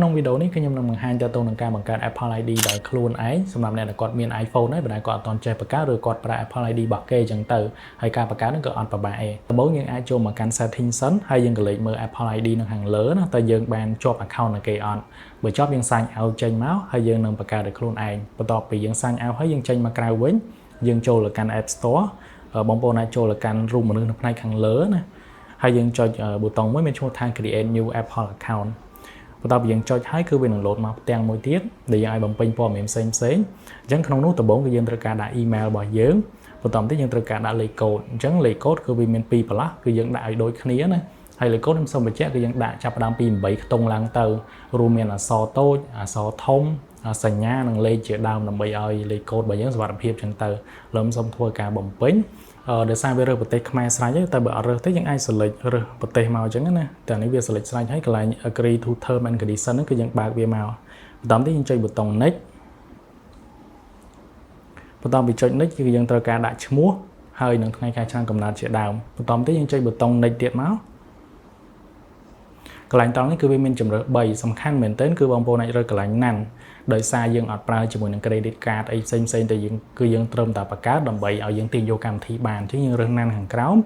Trong video nàyខ្ញុំនឹងបង្ហាញតទៅនឹងការបង្កើត Apple ID ដោយខ្លួនឯងសម្រាប់អ្នកដែលគាត់មាន iPhone ហើយប៉ុន្តែគាត់អត់ទាន់ចេះបង្កើតឬគាត់ប្រើ Apple ID របស់គេអញ្ចឹងទៅហើយការបង្កើតហ្នឹងក៏អត់ពិបាកទេដំបូងយើងអាចចូលមកកាន់ setting សិនហើយយើងក៏លេខមើល Apple ID នៅខាងលើណាតើយើងបានជាប់ account នឹងគេអត់បើជាប់យើង sign out ចេញមកហើយយើងនឹងបង្កើតឲ្យខ្លួនឯងបន្ទាប់ពីយើង sign out ហើយយើងចេញមកក្រៅវិញយើងចូលទៅកាន់ App Store បងប្អូនអាចចូលទៅកាន់រូបមនុស្សនៅផ្នែកខាងលើណាហើយយើងចុចប៊ូតុងមួយមានឈ្មោះថា create new Apple account បន្ទាប់ពីយើងចុចហើយគឺវានឹង load មកផ្ទាំងមួយទៀតដែលយើងឲ្យបំពេញព័ត៌មានផ្សេងៗអញ្ចឹងក្នុងនោះដំបូងគឺយើងត្រូវការដាក់ email របស់យើងបន្ទាប់ទៀតយើងត្រូវការដាក់លេខកូដអញ្ចឹងលេខកូដគឺវាមាន2ប្រឡោះគឺយើងដាក់ឲ្យដូចគ្នាណាហើយលេខកូដខ្ញុំសូមបញ្ជាក់គឺយើងដាក់ចាប់ផ្ដើមពី8ខ្ទង់ឡើងទៅរួមមានអក្សរតូចអក្សរធំសញ្ញានិងលេខជាដើមដើម្បីឲ្យលេខកូដរបស់យើងសុវត្ថិភាពអញ្ចឹងទៅលើសូមធ្វើការបំពេញដោយសារវារើសប្រទេសខ្មែរស្រេចហើយតែបើអត់រើសទេយើងអាច select រើសប្រទេសមកអញ្ចឹងណាតែនេះវា select ស្រេចហើយកន្លែង agree to term and condition ហ្នឹងគឺយើងបើកវាមកបន្ទាប់ទៀតយើងចុចប៊ូតុង next បន្ទាប់ពីចុច next គឺយើងត្រូវការដាក់ឈ្មោះហើយនឹងថ្ងៃខែឆ្នាំកំណើតជាដើមបន្ទាប់ទៀតយើងចុចប៊ូតុង next ទៀតមកកន្លែងតង់នេះគឺវាមានជម្រើស3សំខាន់មែនទែនគឺបងប្អូនអាចរើសកន្លែងណាន់ដោយសារយើងអត់ប្រើជាមួយនឹង credit card អីផ្សេងៗតែយើងគឺយើងត្រឹមតែបង្កើតដើម្បីឲ្យយើងទាញយកកម្មវិធីបានអញ្ចឹងយើងរើសណាន់ខាងក្រោម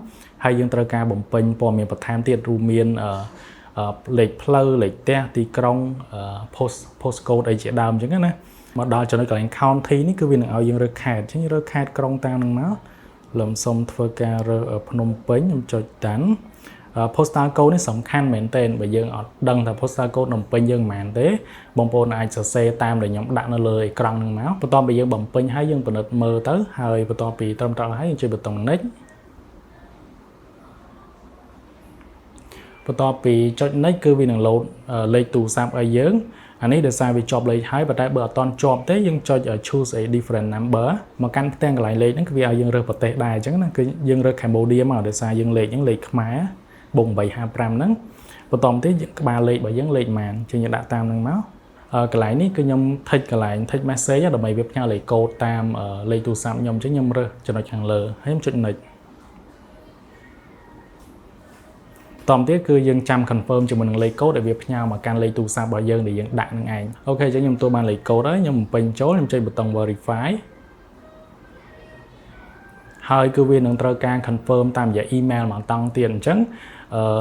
ហើយយើងត្រូវការបំពេញព័ត៌មានបន្ថែមទៀតរួមមានលេខផ្លូវលេខផ្ទះទីក្រុងpostcode អីជាដើមអញ្ចឹងណាមកដល់ចំណុចកន្លែង county នេះគឺវានឹងឲ្យយើងរើសខេត្តអញ្ចឹងរើសខេត្តក្រុងតាមនឹងមកលំសុំធ្វើការរើសភ្នំពេញខ្ញុំចុចតាន់postal code នេះសំខាន់មែនទែនបើយើងអត់ដឹងថា postal code ភ្នំពេញយើងមិនមែនទេបងប្អូនអាចសរសេរតាមដែលខ្ញុំដាក់នៅលើអេក្រង់ហ្នឹងមកបន្ទាប់ពីយើងបំពេញហើយយើងពិនិត្យមើលទៅហើយបន្ទាប់ពីត្រឹមត្រូវហើយយើងចុចប៊ូតុង next បន្ទាប់ពីចុច next គឺវានឹង load លេខទូរស័ព្ទឲ្យយើងអានេះដោយសារវាជាប់លេខហើយប៉ុន្តែបើអត់ទាន់ជាប់ទេយើងចុច choose a different number មកកាន់ផ្ទាំងកន្លែងលេខហ្នឹងគឺវាឲ្យយើងរើសប្រទេសដែរអញ្ចឹងណាគឺយើងរើស Cambodia មកដោយសារយើងលេខហ្នឹងលេខខ្មែរបង855ហ្នឹងបន្តមកទៀតក្បាលលេខរបស់យើងលេខប៉ុន្មានជាងយើងដាក់តាមហ្នឹងមកកន្លែងនេះគឺខ្ញុំ text កន្លែង text message ដើម្បីវាផ្ញើលេខកូដតាមលេខទូរស័ព្ទខ្ញុំអញ្ចឹងខ្ញុំរើសចំណុចខាងលើហើយខ្ញុំចុច next បន្តទៀតគឺយើងចាំ confirm ជាមួយនឹងលេខកូដដែលវាផ្ញើមកកាន់លេខទូរស័ព្ទរបស់យើងដែលយើងដាក់នឹងឯងអូខេអញ្ចឹងខ្ញុំទទួលបានលេខកូដហើយខ្ញុំបំពេញចូលខ្ញុំចុចប៊ូតុង verify ហើយគឺវានឹងត្រូវការ confirm តាមរយៈ email មកតង់ទៀតអញ្ចឹង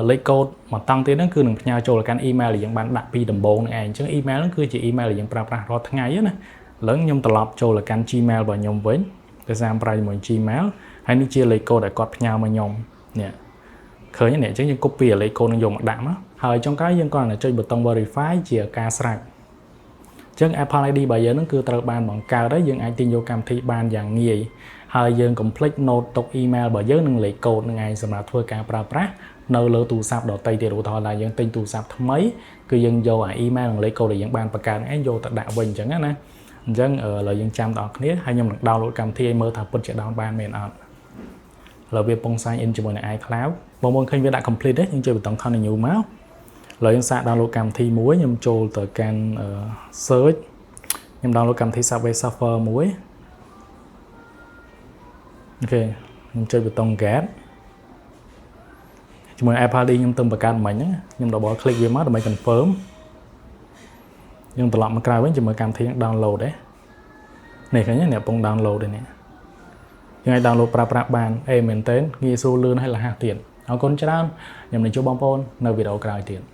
លេខកូដមកតង់ទៀតហ្នឹងគឺនឹងផ្ញើចូលទៅកាន់ email ដែលយើងបានដាក់ពីដំបូងហ្នឹងឯងអញ្ចឹង email ហ្នឹងគឺជា email ដែលយើងប្រើប្រាស់រាល់ថ្ងៃណាឥឡូវខ្ញុំត្រឡប់ចូលទៅកាន់ Gmail របស់ខ្ញុំវិញដោយសារប្រើជាមួយ Gmail ហើយនេះជាលេខកូដដែលគាត់ផ្ញើមកខ្ញុំនេះឃើញនេះអញ្ចឹងយើង copy លេខកូដនឹងយកមកដាក់មកហើយចុងក្រោយយើងគាត់ចុចប៊ូតុង verify ជាការស្រេចអញ្ចឹង Apple ID របស់យើងហ្នឹងគឺត្រូវបានបង្កើតហើយយើងអាចទាញយកកម្មវិធីបានយ៉ាងងាយហើយយើង complete note ទុក email របស់យើងនឹងលេខកូដនឹងឯងសម្រាប់ធ្វើការប្រើប្រាស់នៅលើទូរស័ព្ទដទៃទៀតឧទាហរណ៍ថាយើងទិញទូរស័ព្ទថ្មីគឺយើងយកអា email និងលេខកូដដែលយើងបានបង្កើតឯងយកទៅដាក់វិញអញ្ចឹងណាអញ្ចឹងឥឡូវយើងចាំបងប្អូនគ្នាហើយខ្ញុំនឹង download កម្មវិធីឲ្យមើលថាពិតជា download បានមែនអត់ឥឡូវវាពង sign in ជាមួយនឹង iCloud បងប្អូនឃើញវាដាក់ complete ទេយើងចុចប៊ូតុង continue មកឥឡូវយើងសាក download កម្មវិធីមួយខ្ញុំចូលទៅកាន់ search ខ្ញុំ download កម្មវិធី Subway Surfer មួយអូខេខ្ញុំចុចប៊ូតុង get ជាមួយ Apple ID ខ្ញុំទៅបង្កើតមិញហ្នឹងខ្ញុំ double click វាមកដើម្បី confirm យើងត្រឡប់មកក្រៅវិញជាមួយកម្មវិធីហ្នឹង download ទេនេះឃើញទេអ្នកពង download ទេនេះយើងអាច download ប្រើប្រាស់បានមែនទែនងាយស្រួលលឿនហើយរហ័សទៀតអរគុណច្រើនខ្ញុំនឹងជួបបងប្អូននៅវីដេអូក្រោយទៀត